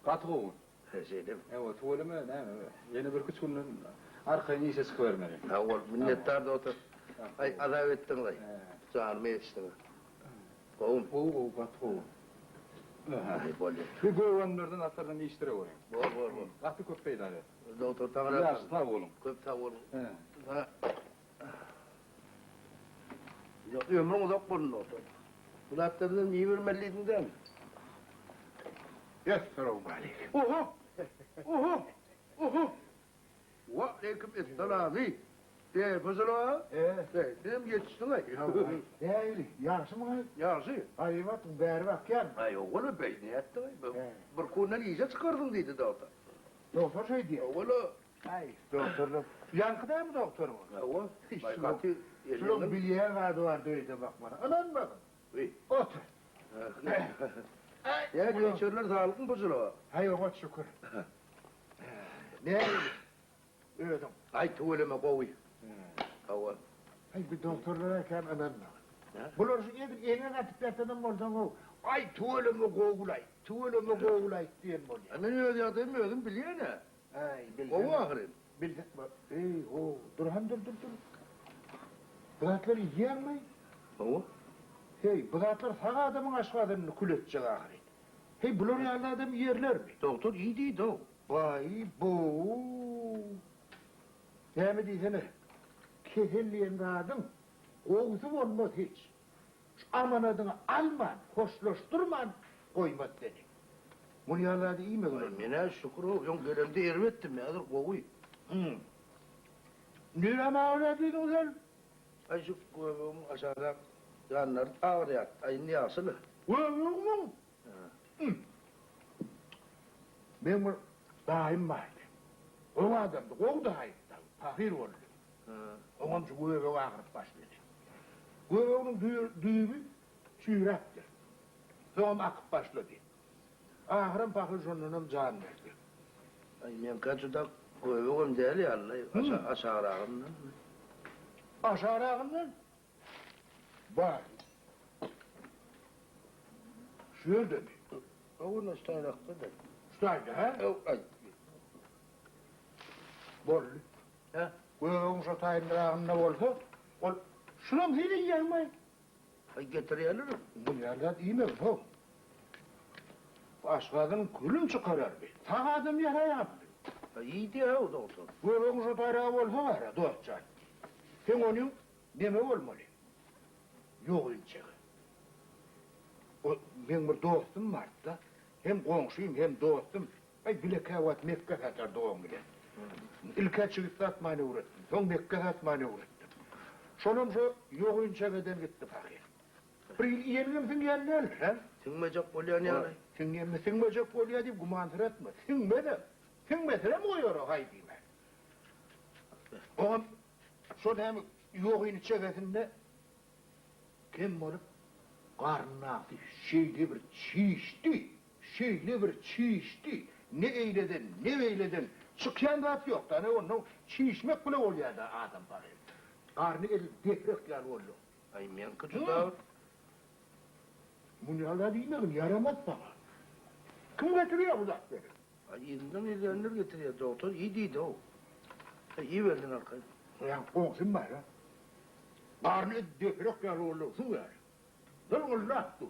Batı oğun. Şeydim. Evet, oğlum ne? Yeni bir küçük günün arkaya neyse sıkıvermeli. Ha, ol minnettar da otur. Ay, azap ettin lay. Canımı yetiştin. Oğun. O Batı oğun. Ay, bolye. Bir göğenlerden atlardan değiştire koyayım. Bor. Batı köpeği de. Doktor tanır. Yaz, sağ oğlum. Köp sağ olun. He. Ha. Yok, ömrüm uzak bulun doktor. Bu hatlarından iyi vermeliydin değil mi? Esselamu aleyküm. Oho. Wa aleyküm esselam. Fazla. Dedim yetiştin ay. Değerli, yarısı mı? Yarısı. Hayvatın beri bak yan. Ay oğlum bey ne yaptın? Bir konudan iyice çıkardın dedi doktor. Doktor şey diyor. Oğlum. Ay, doktorluk. Yankıda mı doktor mu? Oğlum. Baykati. Şunun bilyeğe vardı öyle bak bana. Anan bakın. Otur. Ya geçerler sağlık mı bozuluyor? Hay ona şükür. Değerli. Öldüm. Ay tuvaleme koy. Hava. Hay bir doktorlara kan anan bakın. Ha? Bunlar şu yedim eline atıp yatadan olsan o. Ay tuvalimi kovulay. Tuvalimi kovulay diyen bu ya. Annen öyle adamıyordun biliyor ne? Ay bildim. O ahırın. Bildim. Ey o. Dur. Bırakları yiyen mi? O? Hey, bıraklar sana adamın aşkı adamını kül edecek ahire. Hey, bunlar yerli adam yerler mi? Doktor iyi değil o. Vay bu. Ne mi diysene? Kehelliyen kadın, oğuzum olmaz hiç. Şu aman adını alman, hoşlaştırman, koymaz seni. Bunu yerlerde iyi mi Ay kılın? mene şükür o. Yon görevde ermettim ya. Dur koy. Nere mağaradın sen? Ay şu koyum aşağıda. Yanlar ağır yat. Ay ne asılı? Yok mu? Ben bu daim vardı. O adamdı, o daim. Fakir oldu. Oğlum şu göğe ağırıp başladı. Göğe onun düğümü çüğrettir. Sonra akıp başladı. Ahırın fakir sonunun can verdi. Ay men kaçıda koyum değil ya Allah. Aşağı ağımdan. Aşağı ağından var. Şöyle mi? O nasıl taynakta da? Şöyle ha? Ay. Bollu. Ha? Göğün şu taynağında olsa, şuna mı hile gelmeyin? Ay getiriyorlar. Bu yerler iyi mi bu? Başkadın külün çıkarır bir. Sağadım yere yaptı. Ay iyi diye o doktor. Göğün şu taynağı olsa var ya, dostcan. Sen onun deme olmalı. Yok inçeği. Ben bir dostum vardı da, hem komşuyum hem dostum. Ay bile kavat Mekke satar doğum bile. İlke çıkıp satmayı uğrattım. Son Mekke satmayı uğrattım. Şunun şu yok inçeğiden gitti fakir. Bir yerimsin yerler ha? Singmecek oluyor ne alay? Singmecek oluyor deyip gumandır etme. Singmesine mi koyuyor o haydime? Oğlum, şu hem yok inçeğinde kim olup karnına aktı, şeyli bir çiğişti. Ne eyledin, çıkayan da at yok da ne onun çiğişmek bile oluyor da adam bari. Karnı el dekrek yer oldu. Ay men kaçıda. Bunu hala değil mi? Yaramaz bana. Kim getiriyor bu zaten? Ay elinden ellerine getiriyor doktor. İyi değildi o. Ay iyi verdin arkayı. Ya komşum var ha. Karnı dekrek yer oldu. Su ver. Durun lattı.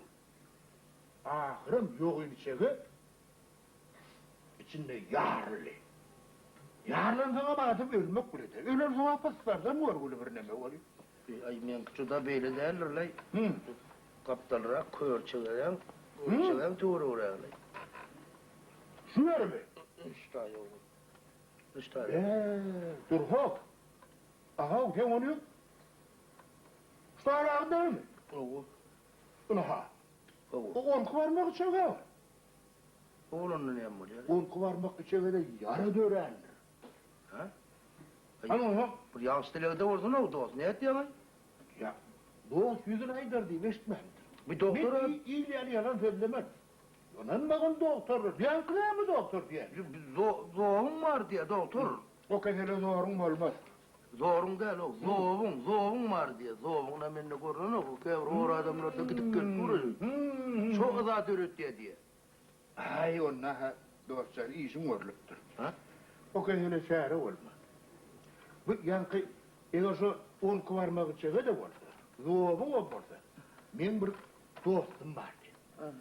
Ahırım yok içeri. İçinde yarlı. Yarlan sana batıp ölmek bileti. Ölür sana paslardan mı var böyle bir neme oluyor? Ay men kaçıda böyle derler lay. Hı. Kaptanlara kör çıgaran. Tuğru uğrayan lay. Şu ver mi? İşte yok. İşte yok. Dur hop. Aha sen onu. Şu ayağın değil mi? Aha. O 10 kıvarmak için var. Oğlunun ne yapıyor? 10 kıvarmak için de yarı dörendir. Ha? Ama Bu yansıtılığı da olsun o dost. Ne et ya? ya dost yüzün aydır diye veştmen. Bir doktor Bir iyi yani yalan söylemez. Onun bakın doktor. Yankılar mı doktor diye. Zoğun var diye doktor. O kadar zorun olmaz. Zoğun değil o. Zoğun var diye. Zoğun eminle korun o. Kevru uğra adamlar da gidip gelip vuruyor. Çok azat ürüt diye. Ay onna dostlar işin örlüktür. Ha? O kendine çare olma. Bu yankı, eğer şu 10 kıvarmak içeri de oldu. Zoğubun oldu. Men bir dostum vardı.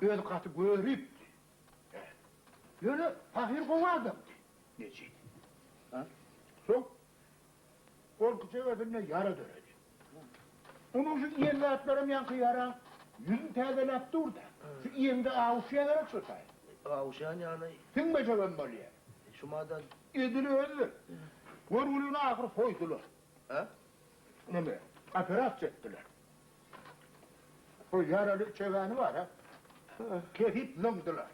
Öyle katı görüptü. Öyle fakir kova adamdı. Neciydi? Ha? Çok korkucu ödünle yara dönedi. Onun şu evlatlarım yankı yara, yüzün tezelat dur da. Şu evde avuşayarak tutayım. Avuşan yani. Kim beceren böyle ya? Şumadan. Edili öldü. Vurgulunu ahır koydular. Ha? Ne mi? Operasyon ettiler. O yaralı çeveni var ha. Kefip lımdılar.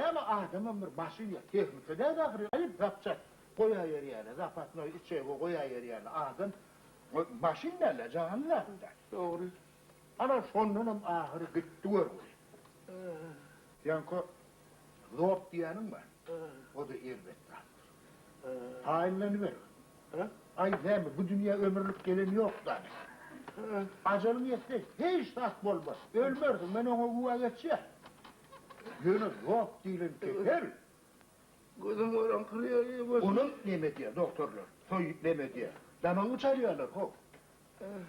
Ama adamın bir başıyla teknikte de ahırı ayıp yapacak. Koya yer yani. Zapatını içe koya yer yani. Adam başıyla canla. Doğru. Ama sonunun ahırı gitti vurgulu. Yankı Lop diyenim var. O da elbette. Tayinlerini ver. Ay ne mi? Bu dünya ömürlük geleni yok da. Acelin yetti. Hiç tasp olmaz. Ölmürdüm. Ben ona uva geçeceğim. Yunus Lop değilim teker. Gözüm oran kırıyor ya. Onun ne diye doktorlar. Soy ne diye. Damanı çağırıyorlar. Ho.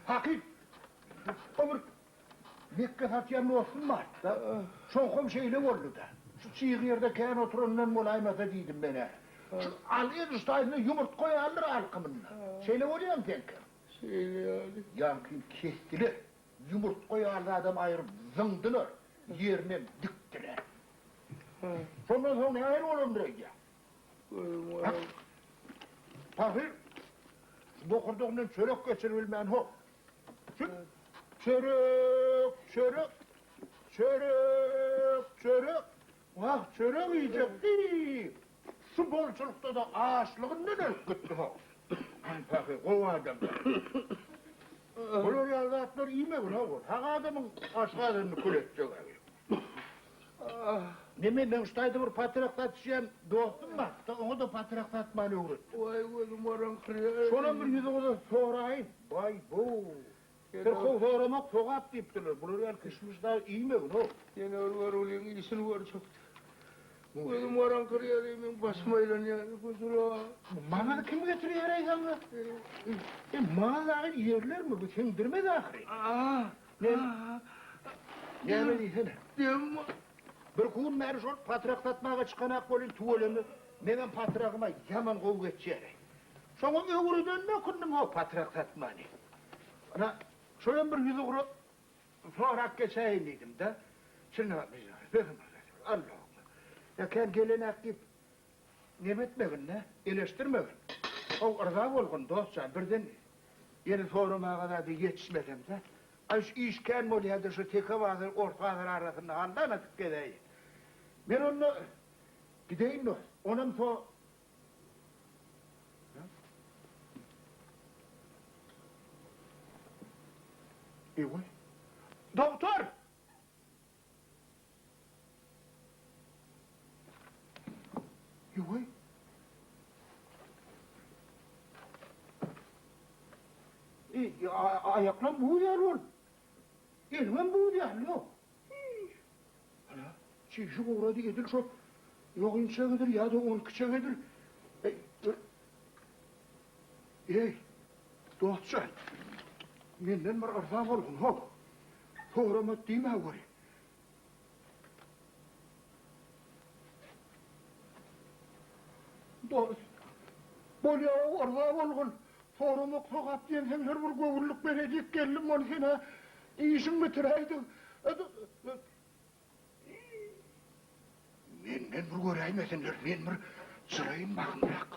Hakik. Ömür. Mekke Fatiha'nın olsun var. Şonkum şeyle oldu da. Şu çiğ yerde keyin oturundan molaymata dedim bana. Şu alıyı ustayını yumurt koyarlar alkımınla. Şeyle oluyor mu denk? Şeyle yani. Yankın kestiler. Yumurt koyarlar adam ayırıp zındılar. Yerine diktiler. Sonra hayır olun direkt ya. Gözüm oran. Fakir. Dokurduğundan çörek geçirilmeyen ho. Şu çörek, çörek. Çörek. Vah çörek yiyecekti. Şu bolçulukta da ağaçlığın neden gitti ha? Fakir, o adam. Bunlar yazatlar iyi mi bu? Ha adamın aşağıdığını kul edecek abi. Ben ustaydı bir patraktatacağım dostum var. Onu da patraktatmayı öğrettim. Vay gözüm oran kırıyor. Sonra bir yüzüğü de sorayım. Vay bu. Kırkı soramak soğuk deyiptiler. Bunlar kışmışlar iyi mi bunu? Yine var oluyor, iyisini var çok. Gözüm oran kırıyor demin basmayla yani kusura. Bana da kim getiriyor herhalde? Bana da yerler mi? Bu kimdirmez ahire. Ne? Ne mi diyesene? Diyem Bir kuğun merşol patraktatmağa çıkanak bolun tuvalını. Menem patrağıma yaman kov geçeceğim. Sonra öğrüden ne kundum o patraktatmanı? Ana, şöyle bir yüzü kurup sorak geçeyim dedim de. Şimdi Allah'ım. Ya ken gelenek deyip ne etmegin ne? Eleştirmegin. O rıza olgun dostça birden yeni soruma kadar da yetişmedim de. Ay şu işken molyadı şu teke vardır ortadır arasında anlamadık gideyim. Ben onu gideyim mi? Onun so... İyi. Doktor! İyi. Ayaklan bu yer ol. Elmen bu yer lo. Hala, çişi uğradı edil şu. Yok inçegedir ya da on kıçegedir. Ey, dostça. Menden bir arzam olgun hop. Soğramat değil mi var? Dost. Böyle arzam olgun. Soğramak soğat diyen sen her bir govulluk verecek geldim onu sana. İşin bitireydin. Menden bir göreymesinler. Men bir sırayın bakın bırak.